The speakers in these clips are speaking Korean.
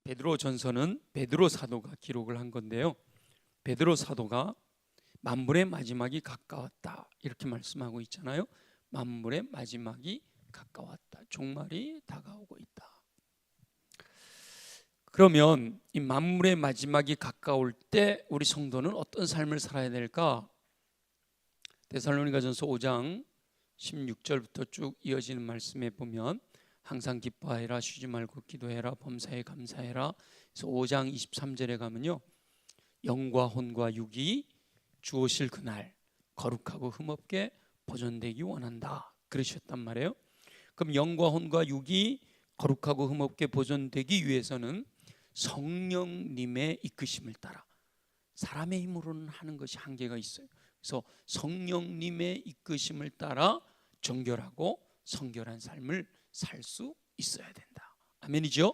베드로 전서는 베드로 사도가 기록을 한 건데요, 베드로 사도가 만물의 마지막이 가까웠다 이렇게 말씀하고 있잖아요. 만물의 마지막이 가까웠다, 종말이 다가오고 있다. 그러면 이 만물의 마지막이 가까울 때 우리 성도는 어떤 삶을 살아야 될까? 데살로니가전서 5장 16절부터 쭉 이어지는 말씀에 보면 항상 기뻐하여라, 쉬지 말고 기도해라, 범사에 감사해라. 그래서 5장 23절에 가면요, 영과 혼과 육이 주오실 그날 거룩하고 흠없게 보존되기 원한다 그러셨단 말이에요. 그럼 영과 혼과 육이 거룩하고 흠없게 보존되기 위해서는 성령님의 이끄심을 따라, 사람의 힘으로는 하는 것이 한계가 있어요. 그래서 성령님의 이끄심을 따라 정결하고 성결한 삶을 살 수 있어야 된다. 아멘이죠?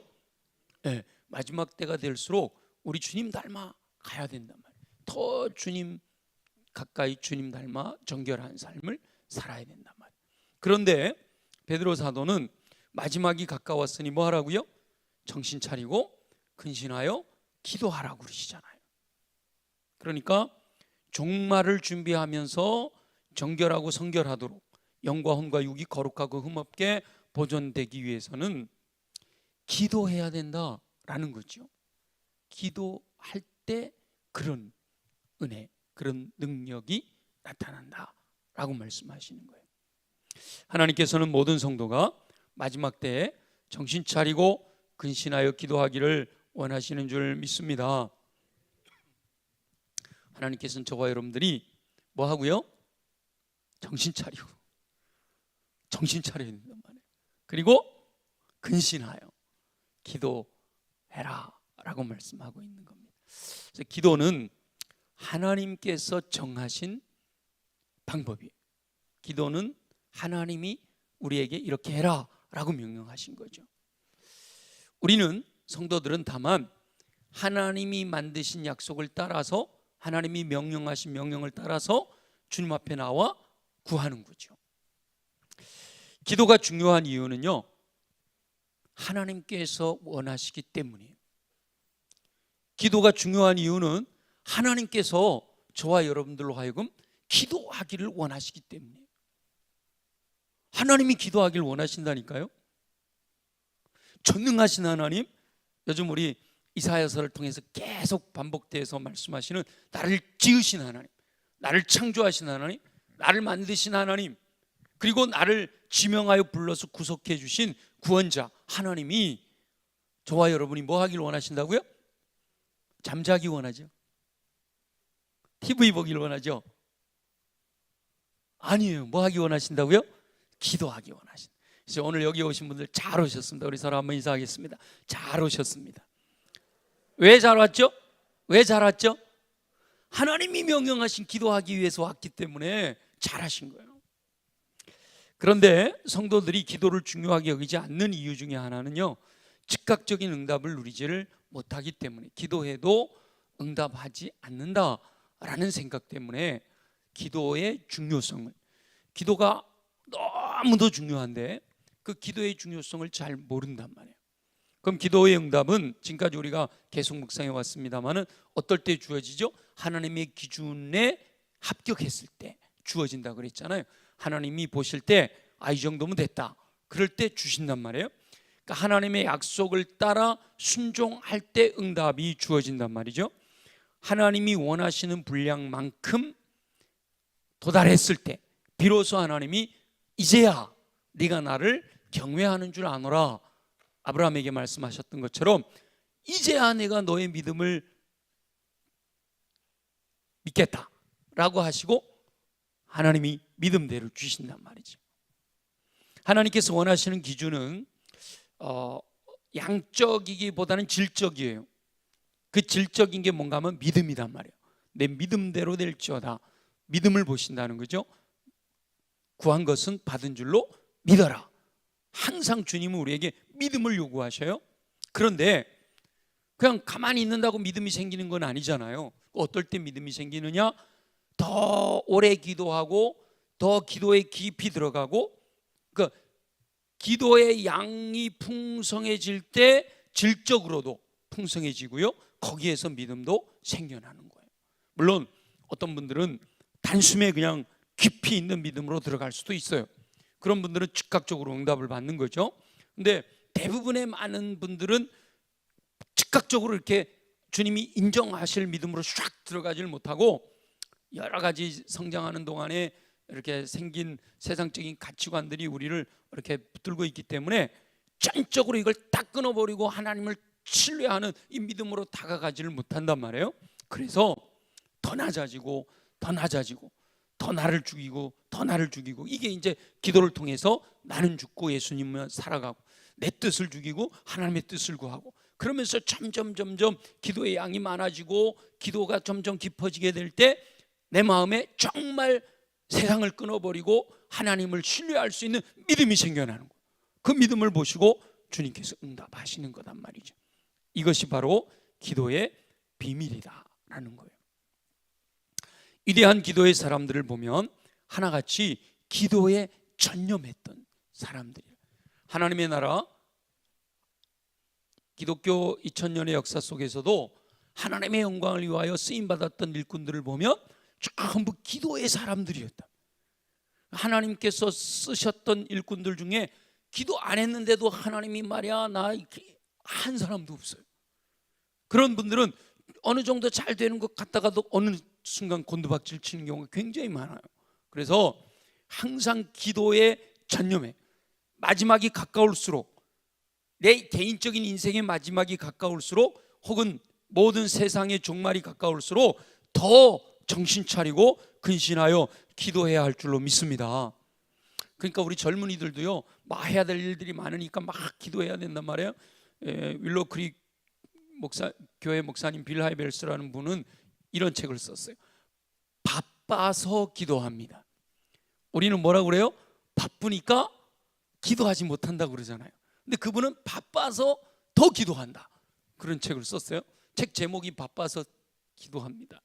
네, 마지막 때가 될수록 우리 주님 닮아 가야 된단 말이에요. 더 주님 가까이 주님 닮아 정결한 삶을 살아야 된단 말이에요. 그런데 베드로 사도는 마지막이 가까웠으니 뭐 하라고요? 정신 차리고 근신하여 기도하라고 그러시잖아요. 그러니까 종말을 준비하면서 정결하고 성결하도록 영과 혼과 육이 거룩하고 흠없게 보존되기 위해서는 기도해야 된다라는 거죠. 기도할 때 그런 은혜, 그런 능력이 나타난다라고 말씀하시는 거예요. 하나님께서는 모든 성도가 마지막 때에 정신 차리고 근신하여 기도하기를 원하시는 줄 믿습니다. 하나님께서는 저와 여러분들이 뭐 하고요? 정신 차리고 정신 차려야 된단 말이에요. 그리고 근신하여 기도해라 라고 말씀하고 있는 겁니다. 그래서 기도는 하나님께서 정하신 방법이에요. 기도는 하나님이 우리에게 이렇게 해라 라고 명령하신 거죠. 우리는 성도들은 다만 하나님이 만드신 약속을 따라서, 하나님이 명령하신 명령을 따라서 주님 앞에 나와 구하는 거죠. 기도가 중요한 이유는요, 하나님께서 원하시기 때문이에요. 기도가 중요한 이유는 하나님께서 저와 여러분들로 하여금 기도하기를 원하시기 때문이에요. 하나님이 기도하기를 원하신다니까요. 전능하신 하나님, 요즘 우리 이사야서를 통해서 계속 반복돼서 말씀하시는 나를 지으신 하나님, 나를 창조하신 하나님, 나를 만드신 하나님, 그리고 나를 지명하여 불러서 구속해 주신 구원자 하나님이 저와 여러분이 뭐 하기를 원하신다고요? 잠자기 원하죠? TV 보기를 원하죠? 아니에요. 뭐 하기 원하신다고요? 기도하기 원하신다. 그래서 오늘 여기 오신 분들 잘 오셨습니다. 우리 서로 한번 인사하겠습니다. 잘 오셨습니다. 왜 잘 왔죠? 왜 잘 왔죠? 하나님이 명령하신 기도하기 위해서 왔기 때문에 잘하신 거예요. 그런데 성도들이 기도를 중요하게 여기지 않는 이유 중에 하나는요, 즉각적인 응답을 누리지를 못하기 때문에, 기도해도 응답하지 않는다라는 생각 때문에 기도의 중요성을, 기도가 너무도 중요한데 그 기도의 중요성을 잘 모른단 말이에요. 그럼 기도의 응답은 지금까지 우리가 계속 묵상해 왔습니다만은 어떨 때 주어지죠? 하나님의 기준에 합격했을 때 주어진다 그랬잖아요. 하나님이 보실 때 이 정도면 됐다, 그럴 때 주신단 말이에요. 그러니까 하나님의 약속을 따라 순종할 때 응답이 주어진단 말이죠. 하나님이 원하시는 분량만큼 도달했을 때 비로소 하나님이 이제야 네가 나를 경외하는 줄 아노라, 아브라함에게 말씀하셨던 것처럼 이제야 내가 너의 믿음을 믿겠다라고 하시고 하나님이 믿음대로 주신단 말이죠. 하나님께서 원하시는 기준은 양적이기보다는 질적이에요. 그 질적인 게 뭔가 하면 믿음이란 말이에요. 내 믿음대로 될지어다, 믿음을 보신다는 거죠. 구한 것은 받은 줄로 믿어라. 항상 주님은 우리에게 믿음을 요구하셔요. 그런데 그냥 가만히 있는다고 믿음이 생기는 건 아니잖아요. 어떨 때 믿음이 생기느냐? 더 오래 기도하고 더 기도에 깊이 들어가고, 그 기도의 양이 풍성해질 때 질적으로도 풍성해지고요, 거기에서 믿음도 생겨나는 거예요. 물론 어떤 분들은 단숨에 그냥 깊이 있는 믿음으로 들어갈 수도 있어요. 그런 분들은 즉각적으로 응답을 받는 거죠. 근데 대부분의 많은 분들은 즉각적으로 이렇게 주님이 인정하실 믿음으로 샥 들어가질 못하고 여러 가지 성장하는 동안에 이렇게 생긴 세상적인 가치관들이 우리를 이렇게 붙들고 있기 때문에 전적으로 이걸 딱 끊어버리고 하나님을 신뢰하는 이 믿음으로 다가가지를 못한단 말이에요. 그래서 더 낮아지고 더 낮아지고 더 나를 죽이고 더 나를 죽이고, 이게 이제 기도를 통해서 나는 죽고 예수님은 살아가고 내 뜻을 죽이고 하나님의 뜻을 구하고, 그러면서 점점 기도의 양이 많아지고 기도가 점점 깊어지게 될 때 내 마음에 정말 세상을 끊어버리고 하나님을 신뢰할 수 있는 믿음이 생겨나는 거예요. 그 믿음을 보시고 주님께서 응답하시는 거단 말이죠. 이것이 바로 기도의 비밀이다라는 거예요. 위대한 기도의 사람들을 보면 하나같이 기도에 전념했던 사람들이에요. 하나님의 나라, 기독교 2000년의 역사 속에서도 하나님의 영광을 위하여 쓰임받았던 일꾼들을 보면 전부 기도의 사람들이었다. 하나님께서 쓰셨던 일꾼들 중에 기도 안 했는데도 하나님이 말이야 나 이렇게 한 사람도 없어요. 그런 분들은 어느 정도 잘 되는 것 같다가도 어느 순간 곤두박질 치는 경우가 굉장히 많아요. 그래서 항상 기도에 전념해. 마지막이 가까울수록, 내 개인적인 인생의 마지막이 가까울수록, 혹은 모든 세상의 종말이 가까울수록 더 정신 차리고 근신하여 기도해야 할 줄로 믿습니다. 그러니까 우리 젊은이들도요, 막 해야 될 일들이 많으니까 막 기도해야 된단 말이에요. 윌로 크릭 교회 목사님 빌 하이벨스라는 분은 이런 책을 썼어요. 바빠서 기도합니다. 우리는 뭐라고 그래요? 바쁘니까 기도하지 못한다고 그러잖아요. 근데 그분은 바빠서 더 기도한다, 그런 책을 썼어요. 책 제목이 바빠서 기도합니다,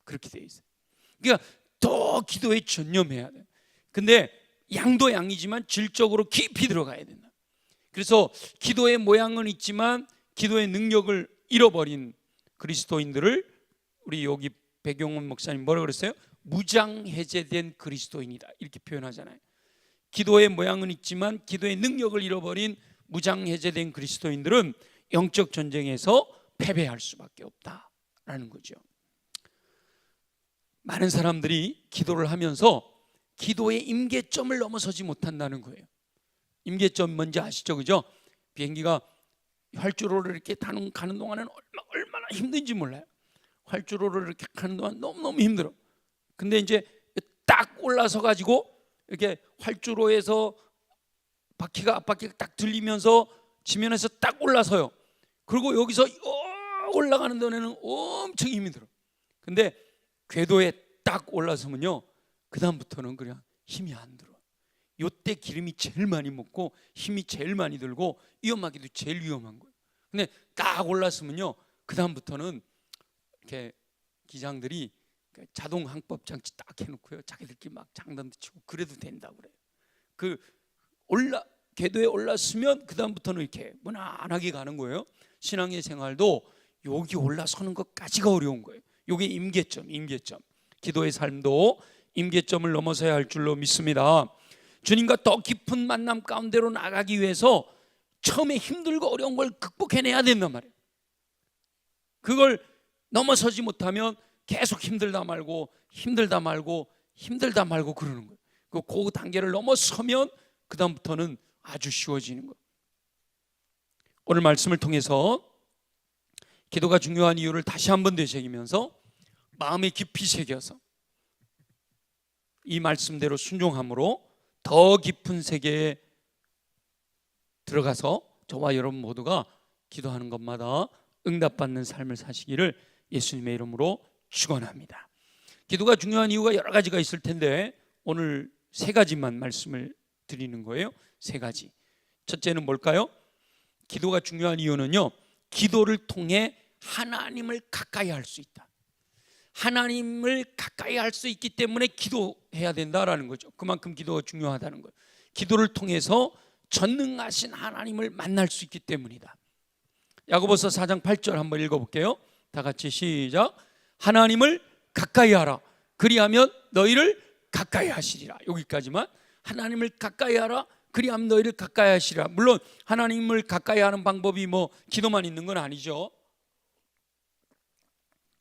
그렇게 되어 있어요. 그러니까 더 기도에 전념해야 돼요. 근데 양도 양이지만 질적으로 깊이 들어가야 된다. 그래서 기도의 모양은 있지만 기도의 능력을 잃어버린 그리스도인들을 우리 여기 백용원 목사님 뭐라고 그랬어요? 무장해제된 그리스도인이다, 이렇게 표현하잖아요. 기도의 모양은 있지만 기도의 능력을 잃어버린 무장해제된 그리스도인들은 영적 전쟁에서 패배할 수밖에 없다라는 거죠. 많은 사람들이 기도를 하면서 기도의 임계점을 넘어서지 못한다는 거예요. 임계점 뭔지 아시죠? 그죠? 비행기가 활주로를 이렇게 가는 동안은 얼마나 힘든지 몰라요. 활주로를 이렇게 가는 동안 너무너무 힘들어. 근데 이제 딱 올라서 가지고 이렇게 활주로에서 앞바퀴가 딱 들리면서 지면에서 딱 올라서요. 그리고 여기서 올라가는 데는 엄청 힘이 들어. 근데 궤도에 딱 올라서면요, 그 다음부터는 그냥 힘이 안 들어. 요때 기름이 제일 많이 먹고 힘이 제일 많이 들고 위험하기도 제일 위험한 거예요. 근데 딱 올랐으면요, 그 다음부터는 이렇게 기장들이 자동 항법 장치 딱 해놓고요, 자기들끼리 막 장단도 치고 그래도 된다고 그래요. 그 궤도에 올랐으면 그 다음부터는 이렇게 무난하게 가는 거예요. 신앙의 생활도 여기 올라서는 것까지가 어려운 거예요. 이게 임계점. 기도의 삶도 임계점을 넘어서야 할 줄로 믿습니다. 주님과 더 깊은 만남 가운데로 나가기 위해서 처음에 힘들고 어려운 걸 극복해내야 된단 말이에요. 그걸 넘어서지 못하면 계속 힘들다 말고 그러는 거예요. 그 단계를 넘어서면 그 다음부터는 아주 쉬워지는 거예요. 오늘 말씀을 통해서 기도가 중요한 이유를 다시 한번 되새기면서 마음에 깊이 새겨서 이 말씀대로 순종함으로 더 깊은 세계에 들어가서 저와 여러분 모두가 기도하는 것마다 응답받는 삶을 사시기를 예수님의 이름으로 축원합니다. 기도가 중요한 이유가 여러 가지가 있을 텐데 오늘 세 가지만 말씀을 드리는 거예요. 세 가지. 첫째는 뭘까요? 기도가 중요한 이유는요, 기도를 통해 하나님을 가까이 할 수 있다. 하나님을 가까이 할 수 있기 때문에 기도해야 된다라는 거죠. 그만큼 기도가 중요하다는 거예요. 기도를 통해서 전능하신 하나님을 만날 수 있기 때문이다. 야고보서 4장 8절 한번 읽어볼게요. 다 같이 시작. 하나님을 가까이 하라. 그리하면 너희를 가까이 하시리라. 여기까지만. 하나님을 가까이 하라. 그리하면 너희를 가까이 하시리라. 물론 하나님을 가까이 하는 방법이 뭐 기도만 있는 건 아니죠.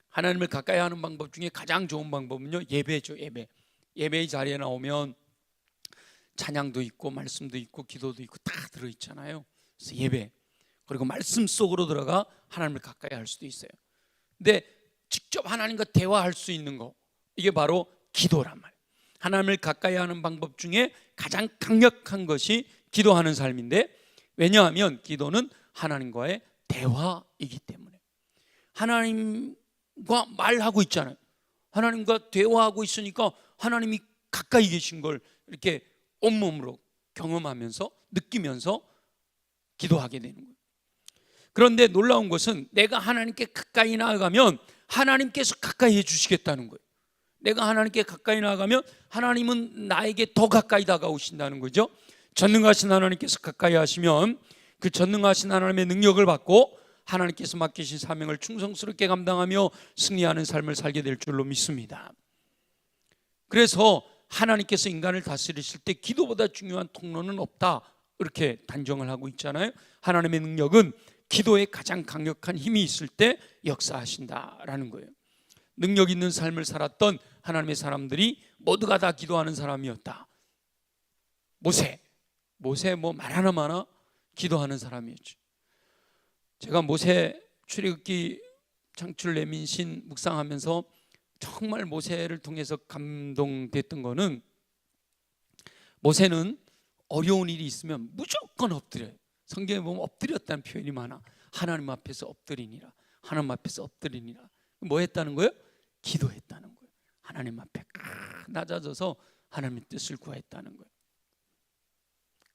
하나님을 가까이 하는 방법 중에 가장 좋은 방법은요, 예배죠. 예배의 자리에 나오면 찬양도 있고 말씀도 있고 기도도 있고 다 들어있잖아요. 그래서 예배, 그리고 말씀 속으로 들어가 하나님을 가까이 할 수도 있어요. 근데 직접 하나님과 대화할 수 있는 거, 이게 바로 기도란 말이에요. 하나님을 가까이 하는 방법 중에 가장 강력한 것이 기도하는 삶인데, 왜냐하면 기도는 하나님과의 대화이기 때문에. 하나님과 말하고 있잖아요. 하나님과 대화하고 있으니까 하나님이 가까이 계신 걸 이렇게 온몸으로 경험하면서 느끼면서 기도하게 되는 거예요. 그런데 놀라운 것은 내가 하나님께 가까이 나아가면 하나님께서 가까이 해주시겠다는 거예요. 내가 하나님께 가까이 나아가면 하나님은 나에게 더 가까이 다가오신다는 거죠. 전능하신 하나님께서 가까이 하시면 그 전능하신 하나님의 능력을 받고 하나님께서 맡기신 사명을 충성스럽게 감당하며 승리하는 삶을 살게 될 줄로 믿습니다. 그래서 하나님께서 인간을 다스리실 때 기도보다 중요한 통로는 없다, 이렇게 단정을 하고 있잖아요. 하나님의 능력은 기도에 가장 강력한 힘이 있을 때 역사하신다라는 거예요. 능력 있는 삶을 살았던 하나님의 사람들이 모두가 다 기도하는 사람이었다. 모세 뭐 말 하나마나 기도하는 사람이었죠. 제가 모세 출애굽기 창출 레민신 묵상하면서 정말 모세를 통해서 감동됐던 거는, 모세는 어려운 일이 있으면 무조건 엎드려요. 성경에 보면 엎드렸다는 표현이 많아. 하나님 앞에서 엎드리니라. 하나님 앞에서 엎드리니라. 뭐 했다는 거예요? 기도했다는 거예요. 하나님 앞에 낮아져서 하나님의 뜻을 구했다는 거예요.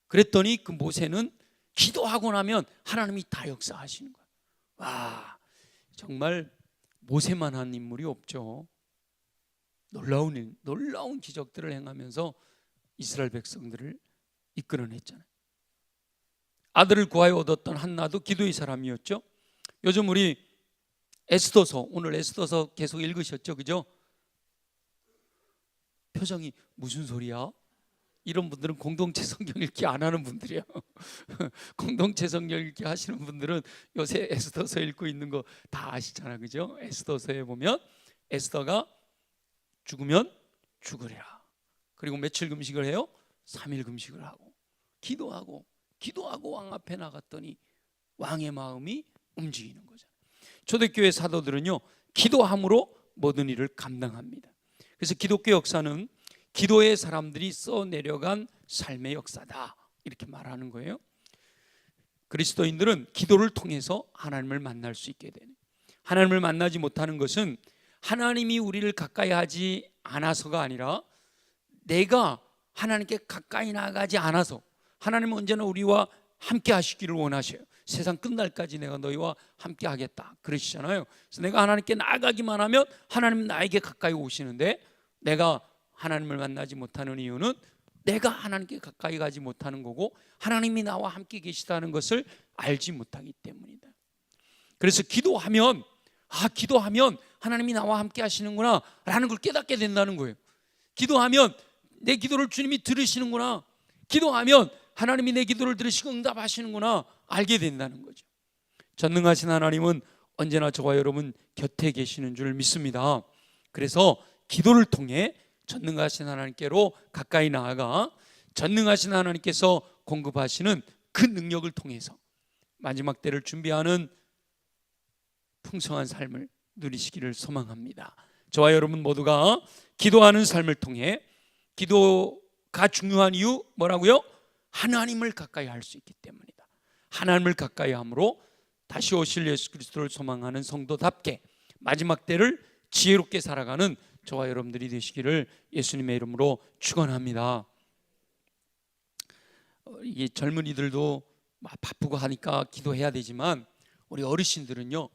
그랬더니 그 모세는 기도하고 나면 하나님이 다 역사하시는 거예요. 와, 정말 모세만한 인물이 없죠. 놀라운 기적들을 행하면서 이스라엘 백성들을 이끌어냈잖아요. 아들을 구하여 얻었던 한나도 기도의 사람이었죠. 요즘 우리 에스더서, 오늘 에스더서 계속 읽으셨죠, 그죠? 표정이 무슨 소리야? 이런 분들은 공동체 성경 읽기 안 하는 분들이에요. 공동체 성경 읽기 하시는 분들은 요새 에스더서 읽고 있는 거 다 아시잖아요, 그죠? 에스더서에 보면 에스더가 죽으면 죽으리라. 그리고 며칠 금식을 해요? 3일 금식을 하고 기도하고 왕 앞에 나갔더니 왕의 마음이 움직이는 거죠. 초대교회 사도들은요, 기도함으로 모든 일을 감당합니다. 그래서 기독교 역사는 기도의 사람들이 써내려간 삶의 역사다, 이렇게 말하는 거예요. 그리스도인들은 기도를 통해서 하나님을 만날 수 있게 되는, 하나님을 만나지 못하는 것은 하나님이 우리를 가까이 하지 않아서가 아니라 내가 하나님께 가까이 나가지 않아서. 하나님은 언제나 우리와 함께 하시기를 원하셔요. 세상 끝날까지 내가 너희와 함께 하겠다 그러시잖아요. 그래서 내가 하나님께 나아가기만 하면 하나님은 나에게 가까이 오시는데, 내가 하나님을 만나지 못하는 이유는 내가 하나님께 가까이 가지 못하는 거고 하나님이 나와 함께 계시다는 것을 알지 못하기 때문이다. 그래서 기도하면 하나님이 나와 함께 하시는구나 라는 걸 깨닫게 된다는 거예요. 기도하면 내 기도를 주님이 들으시는구나, 기도하면 하나님이 내 기도를 들으시고 응답하시는구나 알게 된다는 거죠. 전능하신 하나님은 언제나 저와 여러분 곁에 계시는 줄 믿습니다. 그래서 기도를 통해 전능하신 하나님께로 가까이 나아가 전능하신 하나님께서 공급하시는 그 능력을 통해서 마지막 때를 준비하는 풍성한 삶을 누리시기를 소망합니다. 저와 여러분 모두가 기도하는 삶을 통해, 기도가 중요한 이유 뭐라고요? 하나님을 가까이 할 수 있기 때문이다. 하나님을 가까이 함으로 다시 오실 예수 그리스도를 소망하는 성도답게 마지막 때를 지혜롭게 살아가는 저와 여러분들이 되시기를 예수님의 이름으로 축원합니다. 이게 젊은이들도 바쁘고 하니까 기도해야 되지만 우리 어르신들은요,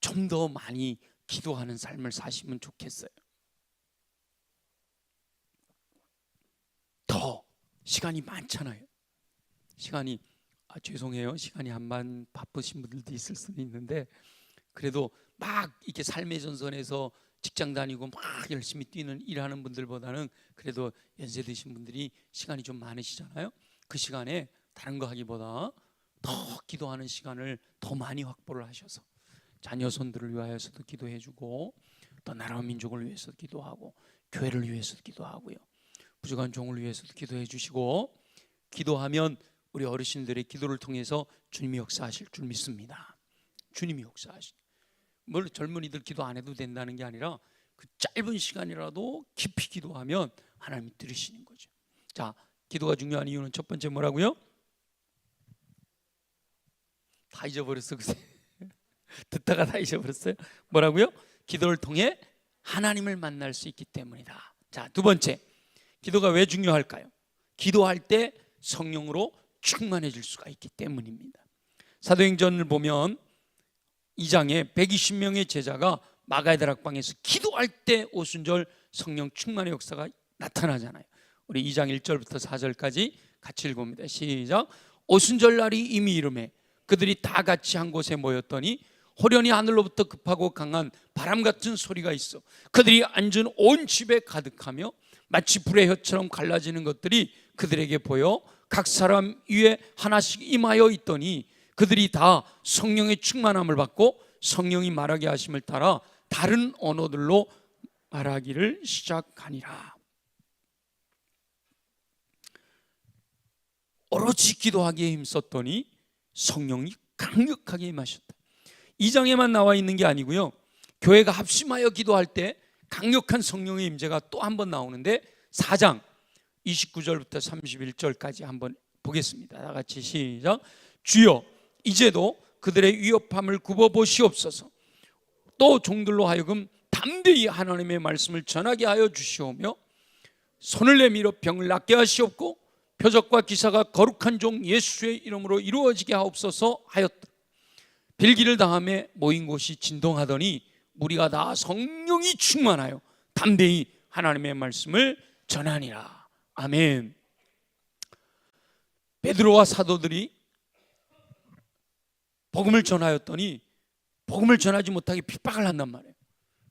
좀 더 많이 기도하는 삶을 사시면 좋겠어요. 더 시간이 많잖아요. 시간이 죄송해요. 시간이 한만 바쁘신 분들도 있을 수는 있는데 그래도 막 이렇게 삶의 전선에서 직장 다니고 막 열심히 뛰는 일하는 분들보다는 그래도 연세 드신 분들이 시간이 좀 많으시잖아요. 그 시간에 다른 거 하기보다 더 기도하는 시간을 더 많이 확보를 하셔서 자녀 손들을 위하여서도 기도해주고 또 나라와 민족을 위해서도 기도하고 교회를 위해서도 기도하고요. 부족한 종을 위해서도 기도해 주시고 기도하면 우리 어르신들의 기도를 통해서 주님이 역사하실 줄 믿습니다. 주님이 역사하실. 뭘 젊은이들 기도 안 해도 된다는 게 아니라 그 짧은 시간이라도 깊이 기도하면 하나님이 들으시는 거죠. 자, 기도가 중요한 이유는 첫 번째 뭐라고요? 다 잊어버렸어 그새. 듣다가 다 잊어버렸어요. 뭐라고요? 기도를 통해 하나님을 만날 수 있기 때문이다. 자, 두 번째, 기도가 왜 중요할까요? 기도할 때 성령으로 충만해질 수가 있기 때문입니다. 사도행전을 보면 2장에 120명의 제자가 마가의 다락방에서 기도할 때 오순절 성령 충만의 역사가 나타나잖아요. 우리 2장 1절부터 4절까지 같이 읽어봅니다. 시작. 오순절 날이 이미 이르매 그들이 다 같이 한 곳에 모였더니 호련히 하늘로부터 급하고 강한 바람 같은 소리가 있어 그들이 앉은 온 집에 가득하며 마치 불의 혀처럼 갈라지는 것들이 그들에게 보여 각 사람 위에 하나씩 임하여 있더니 그들이 다 성령의 충만함을 받고 성령이 말하게 하심을 따라 다른 언어들로 말하기를 시작하니라. 오로지 기도하기에 힘썼더니 성령이 강력하게 임하셨다. 2장에만 나와 있는 게 아니고요, 교회가 합심하여 기도할 때 강력한 성령의 임재가 또 한 번 나오는데 4장 29절부터 31절까지 한번 보겠습니다. 다 같이 시작. 주여 이제도 그들의 위협함을 굽어보시옵소서. 또 종들로 하여금 담대히 하나님의 말씀을 전하게 하여 주시오며 손을 내밀어 병을 낫게 하시옵고 표적과 기사가 거룩한 종 예수의 이름으로 이루어지게 하옵소서 하였다. 빌기를 당함에 모인 곳이 진동하더니 무리가 다 성령이 충만하여 담대히 하나님의 말씀을 전하니라. 아멘. 베드로와 사도들이 복음을 전하였더니 복음을 전하지 못하게 핍박을 한단 말이에요.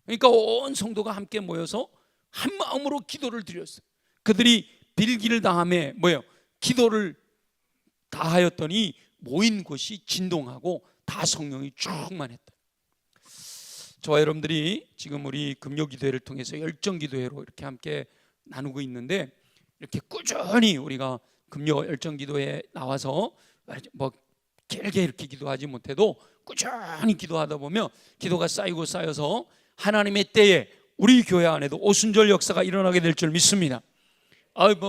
그러니까 온 성도가 함께 모여서 한 마음으로 기도를 드렸어요. 그들이 빌기를 당함에 기도를 다 하였더니 모인 곳이 진동하고 다 성령이 충만했다. 저와 여러분들이 지금 우리 금요기도회를 통해서 열정기도회로 이렇게 함께 나누고 있는데 이렇게 꾸준히 우리가 금요 열정기도회에 나와서 길게 이렇게 기도하지 못해도 꾸준히 기도하다 보면 기도가 쌓이고 쌓여서 하나님의 때에 우리 교회 안에도 오순절 역사가 일어나게 될 줄 믿습니다.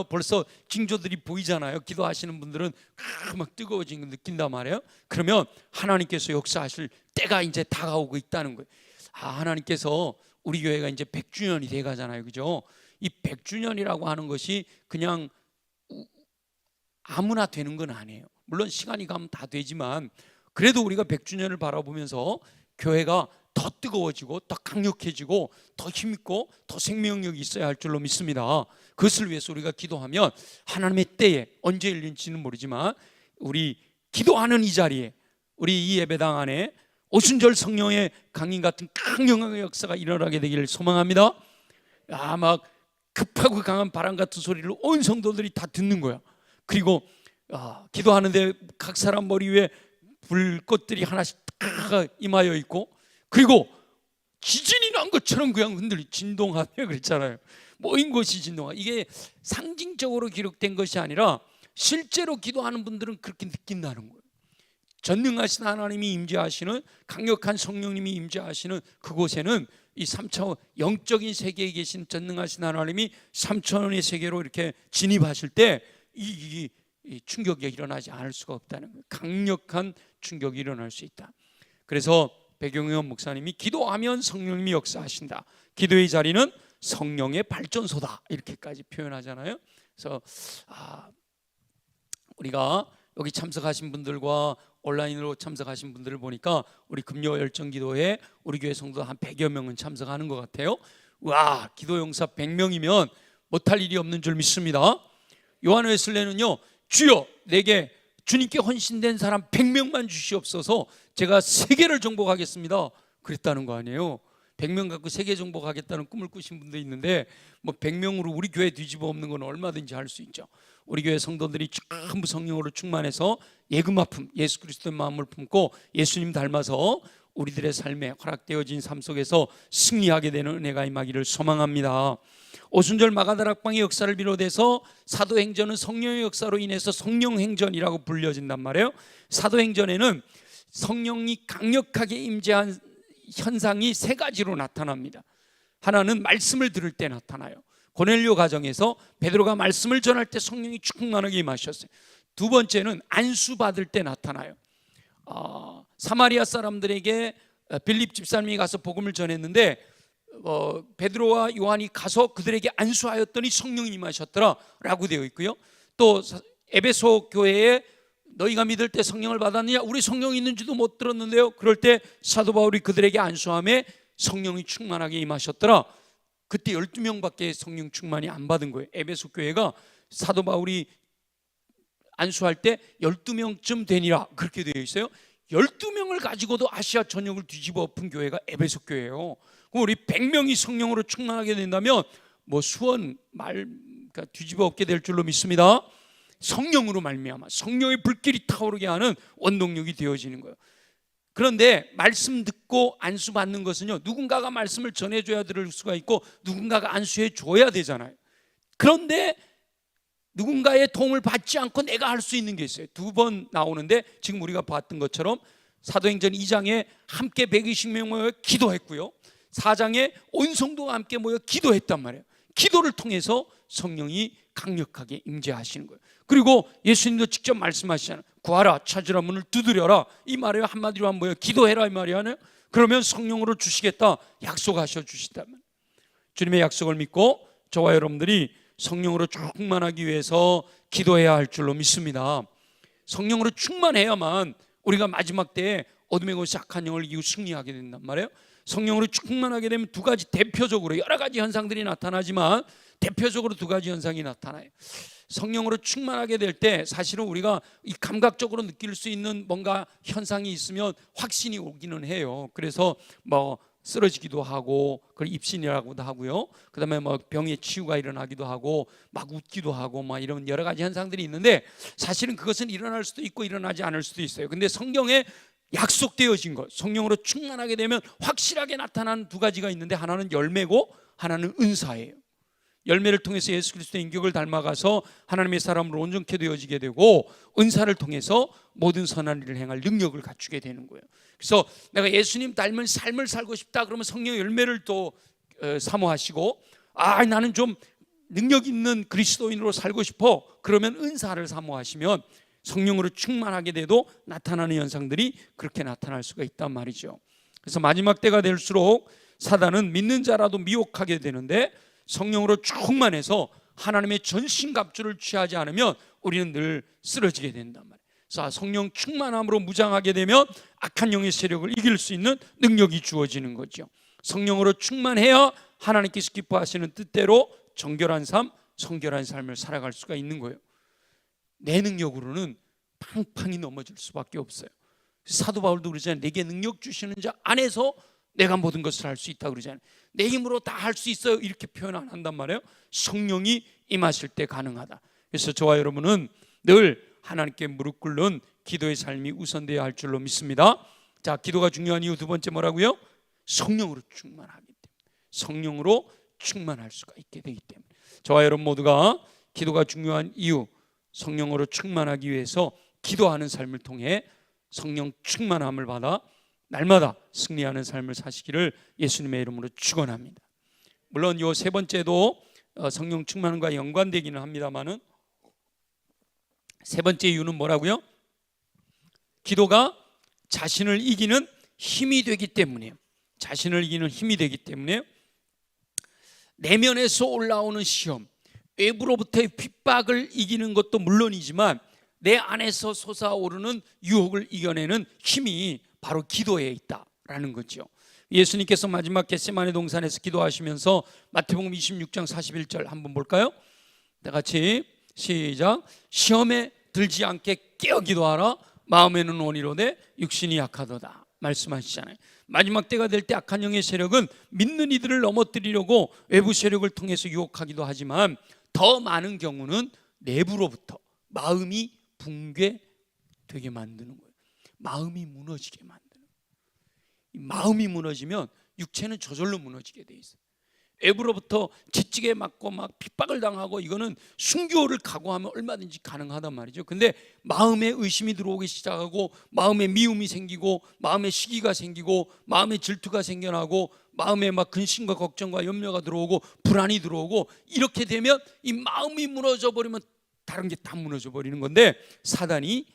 벌써 징조들이 보이잖아요. 기도하시는 분들은 막 뜨거워진 거 느낀단 말이에요. 그러면 하나님께서 역사하실 때가 이제 다가오고 있다는 거예요. 하나님께서 우리 교회가 이제 100주년이 돼 가잖아요. 그죠? 이 100주년이라고 하는 것이 그냥 아무나 되는 건 아니에요. 물론 시간이 가면 다 되지만 그래도 우리가 100주년을 바라보면서 교회가 더 뜨거워지고 더 강력해지고 더 힘있고 더 생명력이 있어야 할 줄로 믿습니다. 그것을 위해서 우리가 기도하면 하나님의 때에 언제 열릴지는 모르지만 우리 기도하는 이 자리에 우리 이 예배당 안에 오순절 성령의 강림 같은 강력한 역사가 일어나게 되기를 소망합니다. 막 급하고 강한 바람 같은 소리를 온 성도들이 다 듣는 거야. 그리고 기도하는데 각 사람 머리 위에 불꽃들이 하나씩 다 임하여 있고 그리고 지진이 난 것처럼 그냥 진동하며 그랬잖아요. 모인 곳이 진동하. 이게 상징적으로 기록된 것이 아니라 실제로 기도하는 분들은 그렇게 느낀다는 거예요. 전능하신 하나님이 임재하시는 강력한 성령님이 임재하시는 그곳에는 이 3차원 영적인 세계에 계신 전능하신 하나님이 3차원의 세계로 이렇게 진입하실 때 이 충격이 일어나지 않을 수가 없다는 거예요. 강력한 충격이 일어날 수 있다. 그래서 백용현 목사님이 기도하면 성령님이 역사하신다. 기도의 자리는 성령의 발전소다. 이렇게까지 표현하잖아요. 그래서 우리가 여기 참석하신 분들과 온라인으로 참석하신 분들을 보니까 우리 금요 열정기도에 우리 교회 성도 한 100여 명은 참석하는 것 같아요. 와, 기도 용사 100명이면 못할 일이 없는 줄 믿습니다. 요한 웨슬레는요, 주여 내게 주님께 헌신된 사람 100명만 주시옵소서, 제가 세계를 정복하겠습니다 그랬다는 거 아니에요. 100명 갖고 세계 정복하겠다는 꿈을 꾸신 분도 있는데, 뭐 100명으로 우리 교회 뒤집어 엎는 건 얼마든지 할 수 있죠. 우리 교회 성도들이 전부 성령으로 충만해서 예금아품, 예수 그리스도의 마음을 품고 예수님 닮아서 우리들의 삶에 허락되어진 삶 속에서 승리하게 되는 은혜가 임하기를 소망합니다. 오순절 마가다락방의 역사를 비롯해서 사도행전은 성령의 역사로 인해서 성령행전이라고 불려진단 말이에요. 사도행전에는 성령이 강력하게 임재한 현상이 세 가지로 나타납니다. 하나는 말씀을 들을 때 나타나요. 고넬료 가정에서 베드로가 말씀을 전할 때 성령이 충만하게 임하셨어요. 두 번째는 안수 받을 때 나타나요. 사마리아 사람들에게 빌립 집사님이 가서 복음을 전했는데 베드로와 요한이 가서 그들에게 안수하였더니 성령이 임하셨더라 라고 되어 있고요. 또 에베소 교회에 너희가 믿을 때 성령을 받았느냐? 우리 성령이 있는지도 못 들었는데요. 그럴 때 사도 바울이 그들에게 안수함에 성령이 충만하게 임하셨더라. 그때 12명밖에 성령 충만이 안 받은 거예요. 에베소 교회가 사도 바울이 안수할 때 12명쯤 되니라 그렇게 되어 있어요. 12명을 가지고도 아시아 전역을 뒤집어 엎은 교회가 에베소 교회예요. 그럼 우리 100명이 성령으로 충만하게 된다면 뭐 수원 그러니까 뒤집어 엎게 될 줄로 믿습니다. 성령으로 말미암아 성령의 불길이 타오르게 하는 원동력이 되어지는 거예요. 그런데 말씀 듣고 안수 받는 것은요, 누군가가 말씀을 전해줘야 들을 수가 있고 누군가가 안수해 줘야 되잖아요. 그런데 누군가의 도움을 받지 않고 내가 할 수 있는 게 있어요. 두 번 나오는데 지금 우리가 봤던 것처럼 사도행전 2장에 함께 120명 모여 기도했고요, 4장에 온 성도가 함께 모여 기도했단 말이에요. 기도를 통해서 성령이 강력하게 임재하시는 거예요. 그리고 예수님도 직접 말씀하시잖아요. 구하라, 찾으라, 문을 두드려라. 이 말이에요. 한마디로 하면 뭐예요? 기도해라 이 말이 하네요. 그러면 성령으로 주시겠다 약속하셔 주시다면, 주님의 약속을 믿고 저와 여러분들이 성령으로 충만하기 위해서 기도해야 할 줄로 믿습니다. 성령으로 충만해야만 우리가 마지막 때에 어둠의 권세 악한 영을 이기고 승리하게 된단 말이에요. 성령으로 충만하게 되면 두 가지, 대표적으로 여러 가지 현상들이 나타나지만 대표적으로 두 가지 현상이 나타나요. 성령으로 충만하게 될 때 사실은 우리가 이 감각적으로 느낄 수 있는 뭔가 현상이 있으면 확신이 오기는 해요. 그래서 뭐 쓰러지기도 하고, 그걸 입신이라고도 하고요. 그다음에 뭐 병의 치유가 일어나기도 하고, 막 웃기도 하고, 막 이런 여러 가지 현상들이 있는데 사실은 그것은 일어날 수도 있고 일어나지 않을 수도 있어요. 근데 성경에 약속되어진 것, 성령으로 충만하게 되면 확실하게 나타나는 두 가지가 있는데, 하나는 열매고 하나는 은사예요. 열매를 통해서 예수 그리스도의 인격을 닮아가서 하나님의 사람으로 온전케 되어지게 되고, 은사를 통해서 모든 선한 일을 행할 능력을 갖추게 되는 거예요. 그래서 내가 예수님 닮은 삶을 살고 싶다 그러면 성령의 열매를 또 사모하시고, 나는 좀 능력 있는 그리스도인으로 살고 싶어 그러면 은사를 사모하시면 성령으로 충만하게 돼도 나타나는 현상들이 그렇게 나타날 수가 있단 말이죠. 그래서 마지막 때가 될수록 사단은 믿는 자라도 미혹하게 되는데, 성령으로 충만해서 하나님의 전신갑주를 취하지 않으면 우리는 늘 쓰러지게 된단 말이에요. 그래서 성령 충만함으로 무장하게 되면 악한 영의 세력을 이길 수 있는 능력이 주어지는 거죠. 성령으로 충만해야 하나님께서 기뻐하시는 뜻대로 정결한 삶, 성결한 삶을 살아갈 수가 있는 거예요. 내 능력으로는 팡팡이 넘어질 수밖에 없어요. 사도 바울도 그러잖아요. 내게 능력 주시는 자 안에서 내가 모든 것을 할 수 있다고 그러잖아요. 내 힘으로 다 할 수 있어요 이렇게 표현 안 한단 말이에요. 성령이 임하실 때 가능하다. 그래서 저와 여러분은 늘 하나님께 무릎 꿇는 기도의 삶이 우선되어야 할 줄로 믿습니다. 자, 기도가 중요한 이유 두 번째 뭐라고요? 성령으로 충만하기 때문에, 성령으로 충만할 수가 있게 되기 때문에. 저와 여러분 모두가 기도가 중요한 이유, 성령으로 충만하기 위해서 기도하는 삶을 통해 성령 충만함을 받아 날마다 승리하는 삶을 사시기를 예수님의 이름으로 축원합니다. 물론 이 세 번째도 성령 충만과 연관되기는 합니다만은, 세 번째 이유는 뭐라고요? 기도가 자신을 이기는 힘이 되기 때문이에요. 자신을 이기는 힘이 되기 때문에 내면에서 올라오는 시험, 외부로부터의 핍박을 이기는 것도 물론이지만 내 안에서 솟아오르는 유혹을 이겨내는 힘이 바로 기도에 있다라는 거죠. 예수님께서 마지막 겟세마네 동산에서 기도하시면서 마태복음 26장 41절 한번 볼까요? 다 같이 시작. 시험에 들지 않게 깨어 기도하라. 마음에는 원이로되 육신이 약하도다 말씀하시잖아요. 마지막 때가 될 때 악한 영의 세력은 믿는 이들을 넘어뜨리려고 외부 세력을 통해서 유혹하기도 하지만 더 많은 경우는 내부로부터 마음이 붕괴되게 만드는 거예요. 마음이 무너지게 만드는 거예요. 이 마음이 무너지면 육체는 저절로 무너지게 돼 있어요. 외부로부터 채찍에 맞고 막 핍박을 당하고 이거는 순교를 각오하면 얼마든지 가능하단 말이죠. 근데 마음에 의심이 들어오기 시작하고 마음에 미움이 생기고 마음에 시기가 생기고 마음에 질투가 생겨나고 마음에 막 근심과 걱정과 염려가 들어오고 불안이 들어오고 이렇게 되면 이 마음이 무너져 버리면 다른 게 다 무너져 버리는 건데 사단이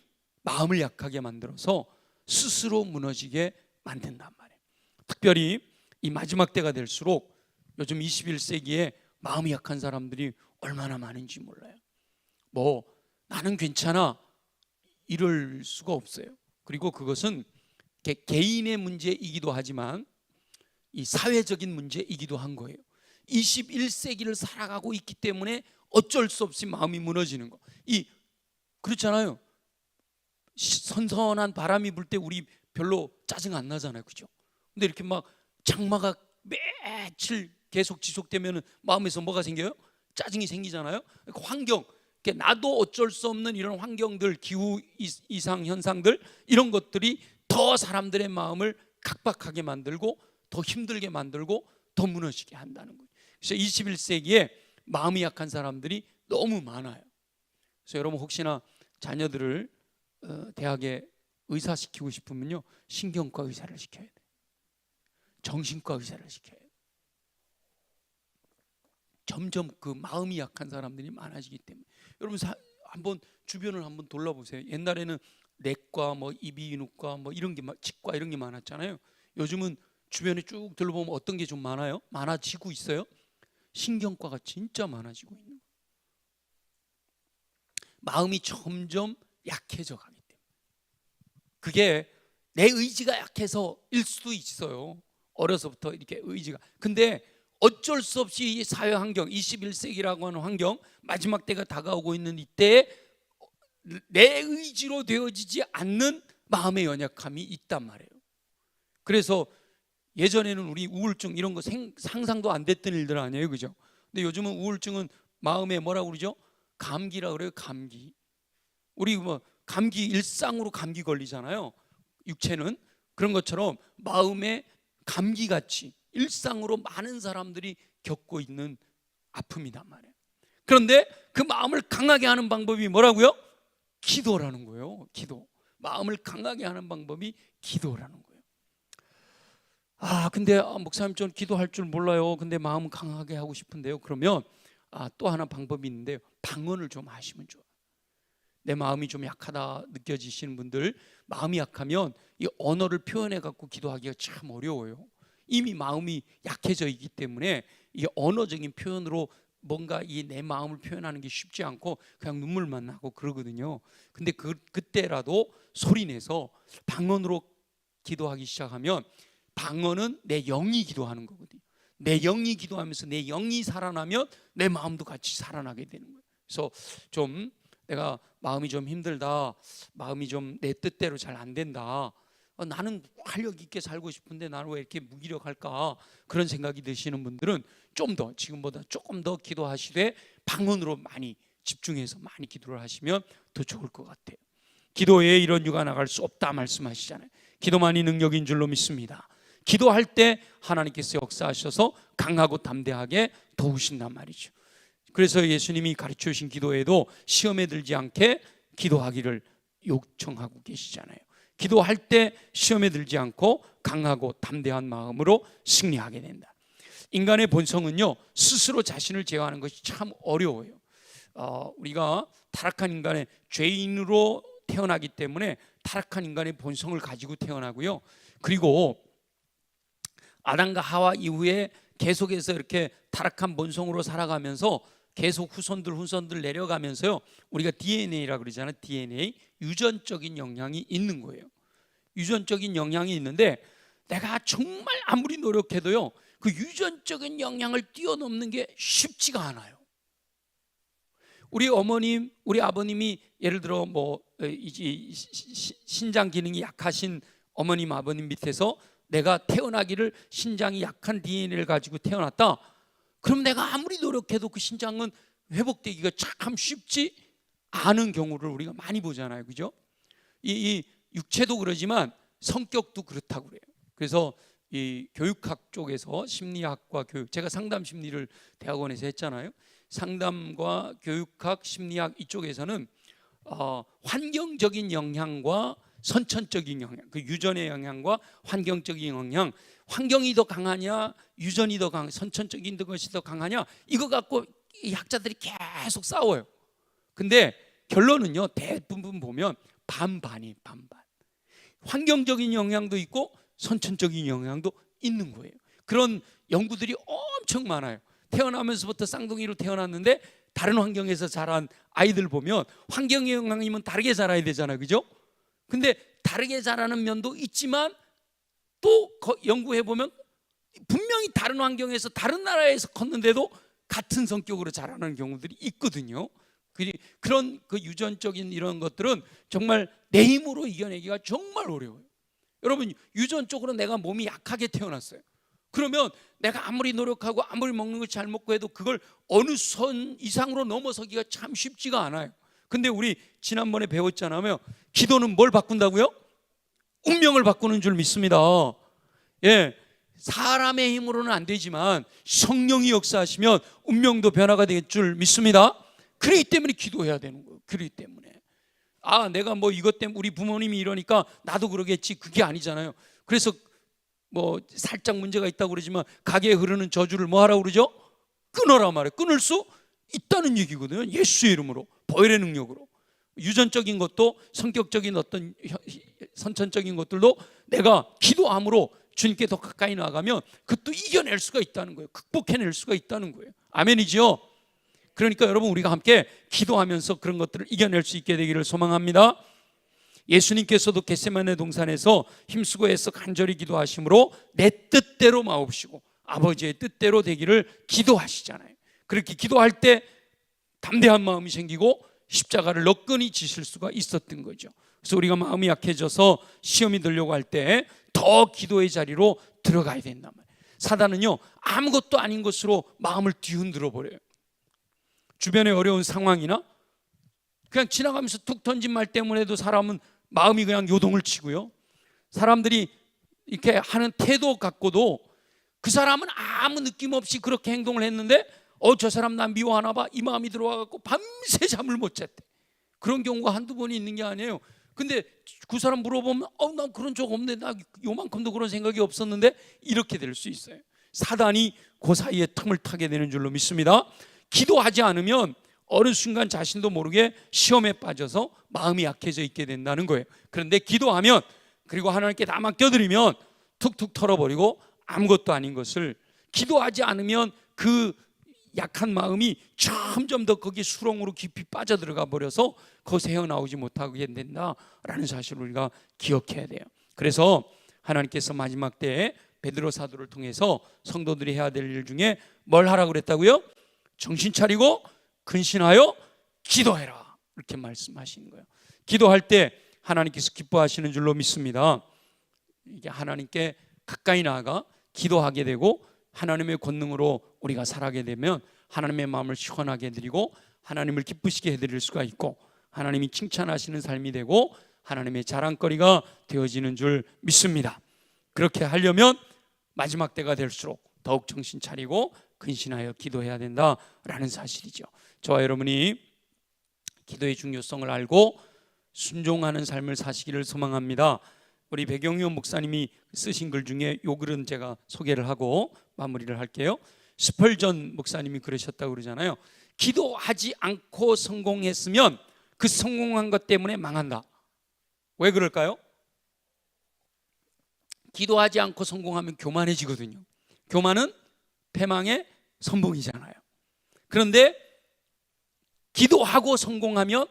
마음을 약하게 만들어서 스스로 무너지게 만든단 말이에요. 특별히 이 마지막 때가 될수록 요즘 21세기에 마음이 약한 사람들이 얼마나 많은지 몰라요. 뭐 나는 괜찮아 이럴 수가 없어요. 그리고 그것은 개인의 문제이기도 하지만 이 사회적인 문제이기도 한 거예요. 21세기를 살아가고 있기 때문에 어쩔 수 없이 마음이 무너지는 거. 그렇잖아요. 선선한 바람이 불 때 우리 별로 짜증 안 나잖아요, 그죠? 근데 이렇게 막 장마가 며칠 계속 지속되면 마음에서 뭐가 생겨요? 짜증이 생기잖아요. 환경, 나도 어쩔 수 없는 이런 환경들, 기후 이상 현상들 이런 것들이 더 사람들의 마음을 각박하게 만들고 더 힘들게 만들고 더 무너지게 한다는 거예요. 그래서 21세기에 마음이 약한 사람들이 너무 많아요. 그래서 여러분 혹시나 자녀들을 대학에 의사시키고 싶으면요, 신경과 의사를 시켜야 돼요. 정신과 의사를 시켜야 돼요. 점점 그 마음이 약한 사람들이 많아지기 때문에 여러분 한번 주변을 한번 돌아보세요. 옛날에는 내과, 뭐 이비인후과, 뭐 이런 게 치과 이런 게 많았잖아요. 요즘은 주변에 쭉 둘러보면 어떤 게 좀 많아요? 많아지고 있어요. 신경과가 진짜 많아지고 있는 거예요. 마음이 점점 약해져 가기 때문에. 그게 내 의지가 약해서일 수도 있어요. 어려서부터 이렇게 의지가. 근데 어쩔 수 없이 이 사회 환경, 21세기라고 하는 환경, 마지막 때가 다가오고 있는 이때에 내 의지로 되어지지 않는 마음의 연약함이 있단 말이에요. 그래서 예전에는 우리 우울증 이런 거 상상도 안 됐던 일들 아니에요, 그죠? 근데 요즘은 우울증은 마음에 뭐라고 그러죠? 감기라고 그래요, 감기. 우리 뭐 감기 일상으로 감기 걸리잖아요. 육체는 그런 것처럼 마음에 감기같이 일상으로 많은 사람들이 겪고 있는 아픔이단 말이에요. 그런데 그 마음을 강하게 하는 방법이 뭐라고요? 기도라는 거예요. 기도. 마음을 강하게 하는 방법이 기도라는 거예요. 근데 목사님 전 기도할 줄 몰라요. 근데 마음 강하게 하고 싶은데요. 그러면 또 하나 방법이 있는데요. 방언을 좀 하시면 좋아요. 내 마음이 좀 약하다 느껴지시는 분들, 마음이 약하면 이 언어를 표현해 갖고 기도하기가 참 어려워요. 이미 마음이 약해져 있기 때문에 이 언어적인 표현으로 뭔가 이 내 마음을 표현하는 게 쉽지 않고 그냥 눈물만 나고 그러거든요. 근데 그때라도 소리내서 방언으로 기도하기 시작하면, 방언은 내 영이 기도하는 거거든요. 내 영이 기도하면서 내 영이 살아나면 내 마음도 같이 살아나게 되는 거예요. 그래서 좀 내가 마음이 좀 힘들다, 마음이 좀 내 뜻대로 잘 안 된다, 나는 활력 있게 살고 싶은데 나는 왜 이렇게 무기력할까, 그런 생각이 드시는 분들은 좀 더 지금보다 조금 더 기도하시되 방언으로 많이 집중해서 많이 기도를 하시면 더 좋을 것 같아요. 기도에 이런 유가 나갈 수 없다 말씀하시잖아요. 기도만이 능력인 줄로 믿습니다. 기도할 때 하나님께서 역사하셔서 강하고 담대하게 도우신단 말이죠. 그래서 예수님이 가르쳐 주신 기도에도 시험에 들지 않게 기도하기를 요청하고 계시잖아요. 기도할 때 시험에 들지 않고 강하고 담대한 마음으로 승리하게 된다. 인간의 본성은요, 스스로 자신을 제어하는 것이 참 어려워요. 우리가 타락한 인간의 죄인으로 태어나기 때문에 타락한 인간의 본성을 가지고 태어나고요. 그리고 아담과 하와 이후에 계속해서 이렇게 타락한 본성으로 살아가면서 계속 후손들 내려가면서요, 우리가 DNA라고 그러잖아요. DNA, 유전적인 영향이 있는 거예요. 유전적인 영향이 있는데 내가 정말 아무리 노력해도요, 그 유전적인 영향을 뛰어넘는 게 쉽지가 않아요. 우리 어머님, 우리 아버님이 예를 들어 뭐 신장 기능이 약하신 어머님, 아버님 밑에서 내가 태어나기를 신장이 약한 DNA를 가지고 태어났다. 그럼 내가 아무리 노력해도 그 신장은 회복되기가 참 쉽지 않은 경우를 우리가 많이 보잖아요, 그죠? 이 육체도 그러지만 성격도 그렇다고 그래요. 그래서 이 교육학 쪽에서 심리학과 교육, 제가 상담 심리를 대학원에서 했잖아요. 상담과 교육학, 심리학 이쪽에서는 환경적인 영향과 선천적인 영향, 그 유전의 영향과 환경적인 영향, 환경이 더 강하냐, 유전이 더 선천적인 것이 더 강하냐, 이거 갖고 이 학자들이 계속 싸워요. 근데 결론은요, 대부분 보면 반반이 반반. 환경적인 영향도 있고 선천적인 영향도 있는 거예요. 그런 연구들이 엄청 많아요. 태어나면서부터 쌍둥이로 태어났는데 다른 환경에서 자란 아이들 보면 환경의 영향이면 다르게 자라야 되잖아요, 그죠? 근데 다르게 자라는 면도 있지만 또 연구해 보면 분명히 다른 환경에서 다른 나라에서 컸는데도 같은 성격으로 자라는 경우들이 있거든요. 그런 그 유전적인 이런 것들은 정말 내 힘으로 이겨내기가 정말 어려워요. 여러분, 유전적으로 내가 몸이 약하게 태어났어요. 그러면 내가 아무리 노력하고 아무리 먹는 걸 잘 먹고 해도 그걸 어느 선 이상으로 넘어서기가 참 쉽지가 않아요. 근데 우리 지난번에 배웠잖아요. 기도는 뭘 바꾼다고요? 운명을 바꾸는 줄 믿습니다. 예, 사람의 힘으로는 안 되지만 성령이 역사하시면 운명도 변화가 될 줄 믿습니다. 그렇기 때문에 기도해야 되는 거예요. 그렇기 때문에 내가 뭐 이것 때문에 우리 부모님이 이러니까 나도 그러겠지, 그게 아니잖아요. 그래서 뭐 살짝 문제가 있다고 그러지만 가게에 흐르는 저주를 뭐 하라고 그러죠? 끊어라 말이에요. 끊을 수 있다는 얘기거든요. 예수의 이름으로, 보혈의 능력으로. 유전적인 것도 성격적인 어떤 선천적인 것들도 내가 기도함으로 주님께 더 가까이 나가면 그것도 이겨낼 수가 있다는 거예요. 극복해낼 수가 있다는 거예요. 아멘이지요? 그러니까 여러분, 우리가 함께 기도하면서 그런 것들을 이겨낼 수 있게 되기를 소망합니다. 예수님께서도 겟세마네 동산에서 힘쓰고 애써 간절히 기도하심으로 내 뜻대로 마옵시고 아버지의 뜻대로 되기를 기도하시잖아요. 그렇게 기도할 때 담대한 마음이 생기고 십자가를 너끈히 지실 수가 있었던 거죠. 그래서 우리가 마음이 약해져서 시험이 들려고 할 때 더 기도의 자리로 들어가야 된단 말이에요. 사단은요, 아무것도 아닌 것으로 마음을 뒤흔들어 버려요. 주변의 어려운 상황이나 그냥 지나가면서 툭 던진 말 때문에도 사람은 마음이 그냥 요동을 치고요. 사람들이 이렇게 하는 태도 갖고도 그 사람은 아무 느낌 없이 그렇게 행동을 했는데 저 사람 나 미워하나 봐, 이 마음이 들어와갖고 밤새 잠을 못 잤대. 그런 경우가 한두 번이 있는 게 아니에요. 근데 그 사람 물어보면 난 그런 적 없네, 나 요만큼도 그런 생각이 없었는데, 이렇게 될 수 있어요. 사단이 그 사이에 틈을 타게 되는 줄로 믿습니다. 기도하지 않으면 어느 순간 자신도 모르게 시험에 빠져서 마음이 약해져 있게 된다는 거예요. 그런데 기도하면, 그리고 하나님께 다 맡겨드리면 툭툭 털어버리고 아무것도 아닌 것을, 기도하지 않으면 그 약한 마음이 점점 더 거기 수렁으로 깊이 빠져들어가 버려서 거기서 헤어나오지 못하게 된다라는 사실을 우리가 기억해야 돼요. 그래서 하나님께서 마지막 때에 베드로 사도를 통해서 성도들이 해야 될 일 중에 뭘 하라고 그랬다고요? 정신 차리고 근신하여 기도해라, 이렇게 말씀하시는 거예요. 기도할 때 하나님께서 기뻐하시는 줄로 믿습니다. 이게 하나님께 가까이 나아가 기도하게 되고 하나님의 권능으로 우리가 살아가게 되면 하나님의 마음을 시원하게 해드리고 하나님을 기쁘시게 해드릴 수가 있고 하나님이 칭찬하시는 삶이 되고 하나님의 자랑거리가 되어지는 줄 믿습니다. 그렇게 하려면 마지막 때가 될수록 더욱 정신 차리고 근신하여 기도해야 된다라는 사실이죠. 저와 여러분이 기도의 중요성을 알고 순종하는 삶을 사시기를 소망합니다. 우리 백영효 목사님이 쓰신 글 중에 요 글은 제가 소개를 하고 마무리를 할게요. 스펄전 목사님이 그러셨다고 그러잖아요. 기도하지 않고 성공했으면 그 성공한 것 때문에 망한다. 왜 그럴까요? 기도하지 않고 성공하면 교만해지거든요. 교만은 패망의 선봉이잖아요. 그런데 기도하고 성공하면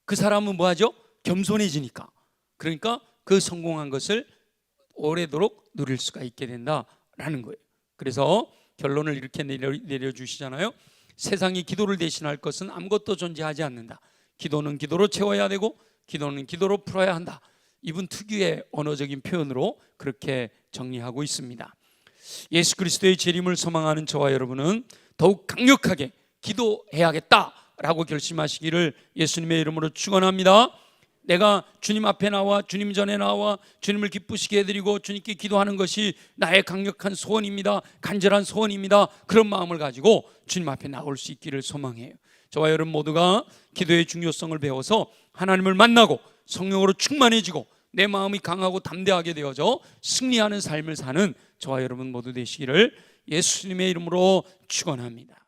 그 사람은 뭐하죠? 겸손해지니까. 그러니까 그 성공한 것을 오래도록 누릴 수가 있게 된다라는 거예요. 그래서 결론을 이렇게 내려주시잖아요. 세상이 기도를 대신할 것은 아무것도 존재하지 않는다. 기도는 기도로 채워야 되고 기도는 기도로 풀어야 한다. 이분 특유의 언어적인 표현으로 그렇게 정리하고 있습니다. 예수 그리스도의 재림을 소망하는 저와 여러분은 더욱 강력하게 기도해야겠다라고 결심하시기를 예수님의 이름으로 축원합니다. 내가 주님 앞에 나와 주님 전에 나와 주님을 기쁘시게 해드리고 주님께 기도하는 것이 나의 강력한 소원입니다. 간절한 소원입니다. 그런 마음을 가지고 주님 앞에 나올 수 있기를 소망해요. 저와 여러분 모두가 기도의 중요성을 배워서 하나님을 만나고 성령으로 충만해지고 내 마음이 강하고 담대하게 되어져 승리하는 삶을 사는 저와 여러분 모두 되시기를 예수님의 이름으로 축원합니다.